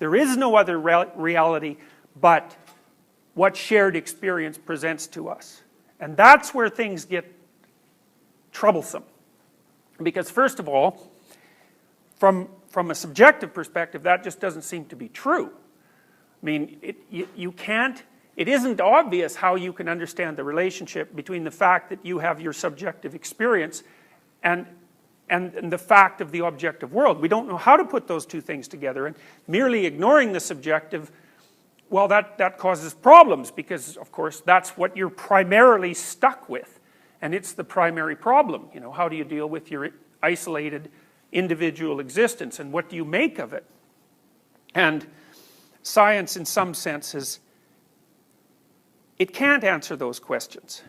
There is no other reality but what shared experience presents to us. And that's where things get troublesome. Because first of all, from a subjective perspective, that just doesn't seem to be true. I mean, it isn't obvious how you can understand the relationship between the fact that you have your subjective experience and the fact of the objective world. We don't know how to put those two things together, and merely ignoring the subjective, well, that causes problems, because of course that's what you're primarily stuck with, and it's the primary problem. You know, how do you deal with your isolated individual existence, and what do you make of it? And science, in some senses, it can't answer those questions,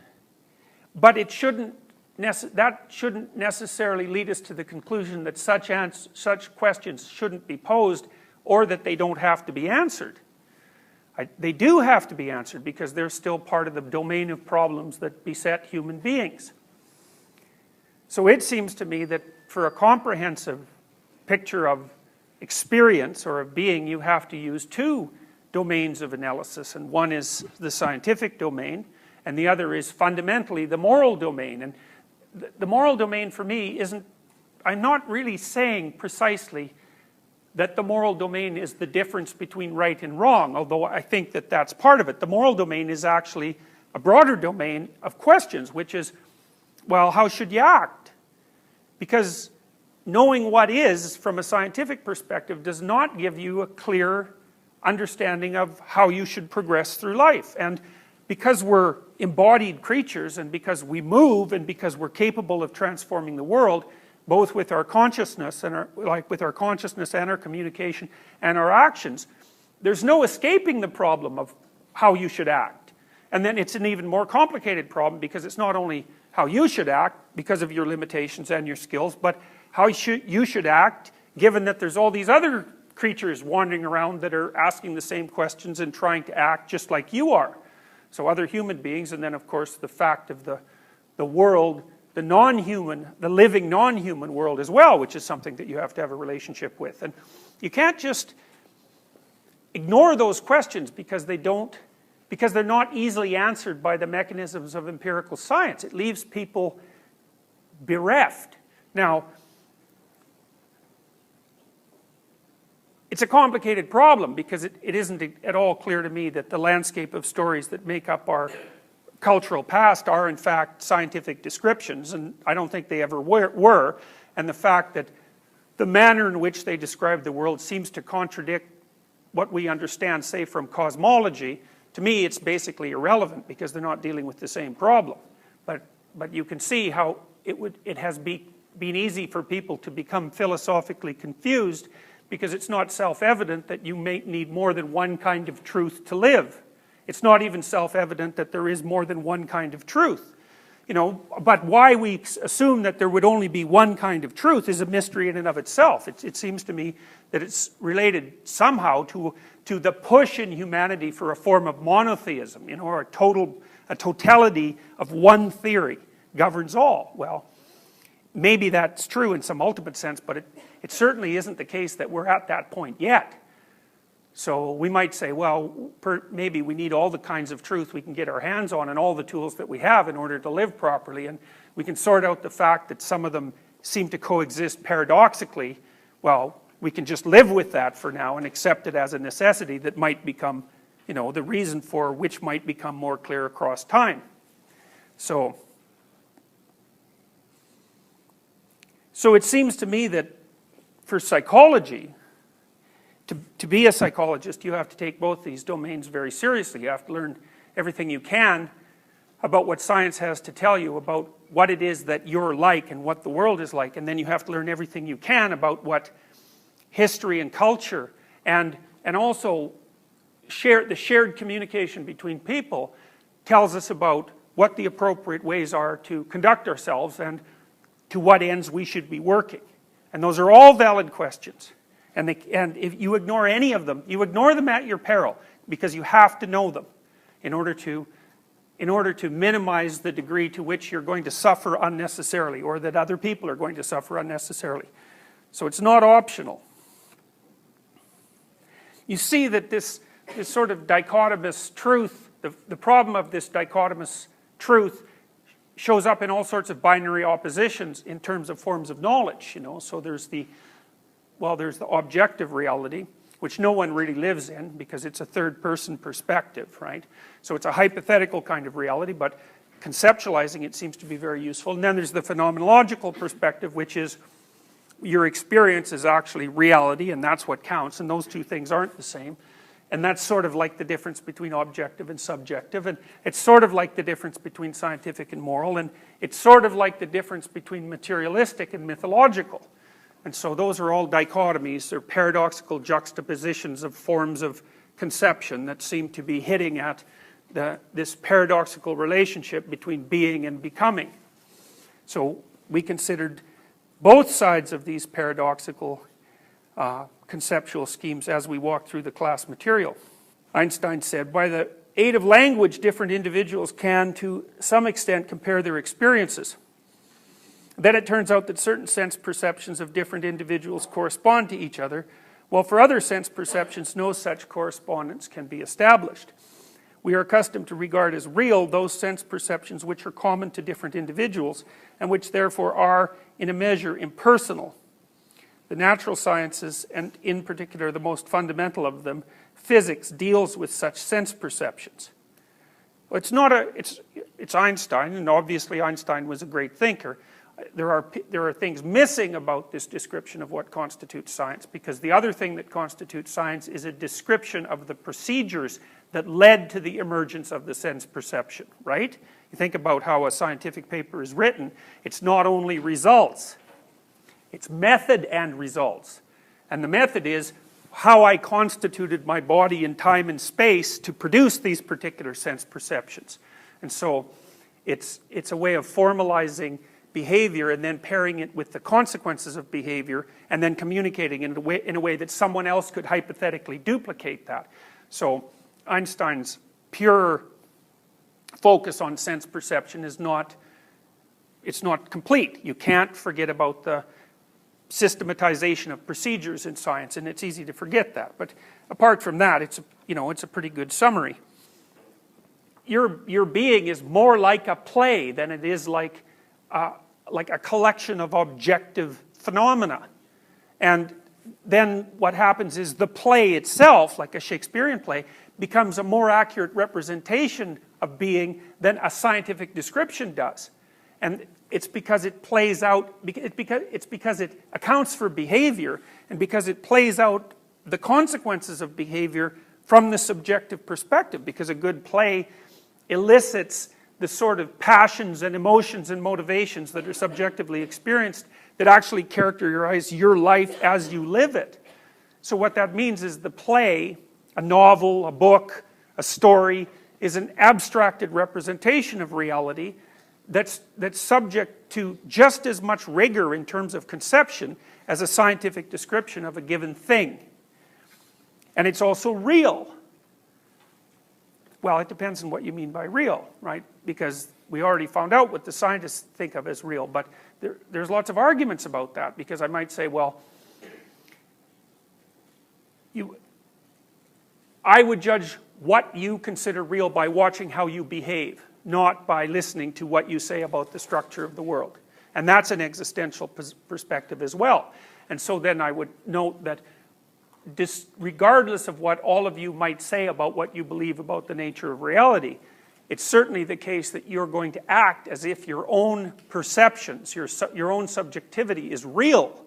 but it shouldn't. That shouldn't necessarily lead us to the conclusion that such questions shouldn't be posed, or that they don't have to be answered. They do have to be answered, because they're still part of the domain of problems that beset human beings. So it seems to me that for a comprehensive picture of experience or of being, you have to use two domains of analysis, and one is the scientific domain, and the other is fundamentally the moral domain. And the moral domain for me isn't, I'm not really saying precisely that the moral domain is the difference between right and wrong, although I think that that's part of it. The moral domain is actually a broader domain of questions, which is, well, how should you act? Because knowing what is, from a scientific perspective, does not give you a clear understanding of how you should progress through life. And because we're embodied creatures, and because we move, and because we're capable of transforming the world, both with our consciousness and our communication and our actions, there's no escaping the problem of how you should act. And then it's an even more complicated problem, because it's not only how you should act because of your limitations and your skills, but how you should act given that there's all these other creatures wandering around that are asking the same questions and trying to act just like you are. So other human beings, and then of course the fact of the world, the non-human, the living non-human world as well, which is something that you have to have a relationship with. And you can't just ignore those questions because they're not easily answered by the mechanisms of empirical science. It leaves people bereft. Now, it's a complicated problem, because it isn't at all clear to me that the landscape of stories that make up our cultural past are in fact scientific descriptions, and I don't think they ever were. And the fact that the manner in which they describe the world seems to contradict what we understand, say, from cosmology, to me it's basically irrelevant, because they're not dealing with the same problem. But you can see how it has been easy for people to become philosophically confused, because it's not self-evident that you may need more than one kind of truth to live. It's not even self-evident that there is more than one kind of truth. You know, but why we assume that there would only be one kind of truth is a mystery in and of itself. It seems to me that it's related somehow to the push in humanity for a form of monotheism, you know, or a totality of one theory governs all. Well, maybe that's true in some ultimate sense, but it certainly isn't the case that we're at that point yet. So we might say, well, maybe we need all the kinds of truth we can get our hands on, and all the tools that we have in order to live properly, and we can sort out the fact that some of them seem to coexist paradoxically. Well, we can just live with that for now and accept it as a necessity that might become, you know, the reason for which might become more clear across time. So it seems to me that for psychology, to be a psychologist, you have to take both these domains very seriously. You have to learn everything you can about what science has to tell you about what it is that you're like and what the world is like. And then you have to learn everything you can about what history and culture and also the shared communication between people tells us about what the appropriate ways are to conduct ourselves and to what ends we should be working. And those are all valid questions. And if you ignore any of them, you ignore them at your peril, because you have to know them in order to minimize the degree to which you're going to suffer unnecessarily, or that other people are going to suffer unnecessarily. So it's not optional. you see that this sort of dichotomous truth, the problem of this dichotomous truth shows up in all sorts of binary oppositions in terms of forms of knowledge, you know. So there's the objective reality, which no one really lives in because it's a third-person perspective, right? So it's a hypothetical kind of reality, but conceptualizing it seems to be very useful. And then there's the phenomenological perspective, which is your experience is actually reality, and that's what counts, and those two things aren't the same. And that's sort of like the difference between objective and subjective, and it's sort of like the difference between scientific and moral, and it's sort of like the difference between materialistic and mythological. And so those are all dichotomies, or paradoxical juxtapositions of forms of conception that seem to be hitting at this paradoxical relationship between being and becoming. So we considered both sides of these paradoxical conceptual schemes as we walked through the class material. Einstein said, by the aid of language, different individuals can, to some extent, compare their experiences. Then it turns out that certain sense perceptions of different individuals correspond to each other, while for other sense perceptions no such correspondence can be established. We are accustomed to regard as real those sense perceptions which are common to different individuals, and which therefore are, in a measure, impersonal. The natural sciences, and in particular the most fundamental of them, physics, deals with such sense perceptions. Well, it's Einstein, and obviously Einstein was a great thinker. There are things missing about this description of what constitutes science, because the other thing that constitutes science is a description of the procedures that led to the emergence of the sense perception, right? You think about how a scientific paper is written, it's not only results, it's method and results. And the method is how I constituted my body in time and space to produce these particular sense perceptions. And so it's a way of formalizing behavior and then pairing it with the consequences of behavior and then communicating in a way that someone else could hypothetically duplicate that. So Einstein's pure focus on sense perception is not complete. You can't forget about the systematization of procedures in science, and it's easy to forget that. But apart from that, it's a pretty good summary. Your being is more like a play than it is like a collection of objective phenomena. And then what happens is the play itself, like a Shakespearean play, becomes a more accurate representation of being than a scientific description does. And it's because it plays out, it's because it accounts for behavior, and because it plays out the consequences of behavior from the subjective perspective, because a good play elicits the sort of passions and emotions and motivations that are subjectively experienced that actually characterize your life as you live it. So what that means is the play, a novel, a book, a story, is an abstracted representation of reality that's subject to just as much rigor in terms of conception as a scientific description of a given thing. And it's also real. Well, it depends on what you mean by real, right? Because we already found out what the scientists think of as real, but there's lots of arguments about that, because I might say, well, I would judge what you consider real by watching how you behave, not by listening to what you say about the structure of the world. And that's an existential perspective as well. And so then I would note that regardless of what all of you might say about what you believe about the nature of reality, it's certainly the case that you're going to act as if your own perceptions, your own subjectivity is real.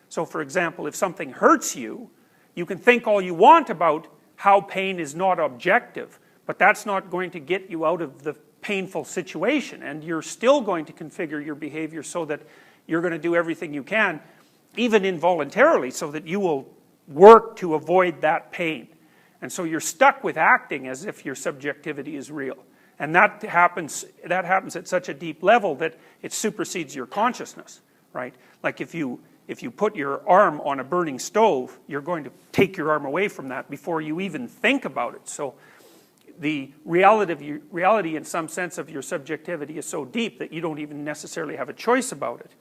So for example, if something hurts you, you can think all you want about how pain is not objective, but that's not going to get you out of the painful situation, and you're still going to configure your behavior so that you're going to do everything you can, even involuntarily, so that you will work to avoid that pain. And so you're stuck with acting as if your subjectivity is real. And that happens at such a deep level that it supersedes your consciousness, right? Like if you put your arm on a burning stove, you're going to take your arm away from that before you even think about it. So the reality in some sense of your subjectivity is so deep that you don't even necessarily have a choice about it.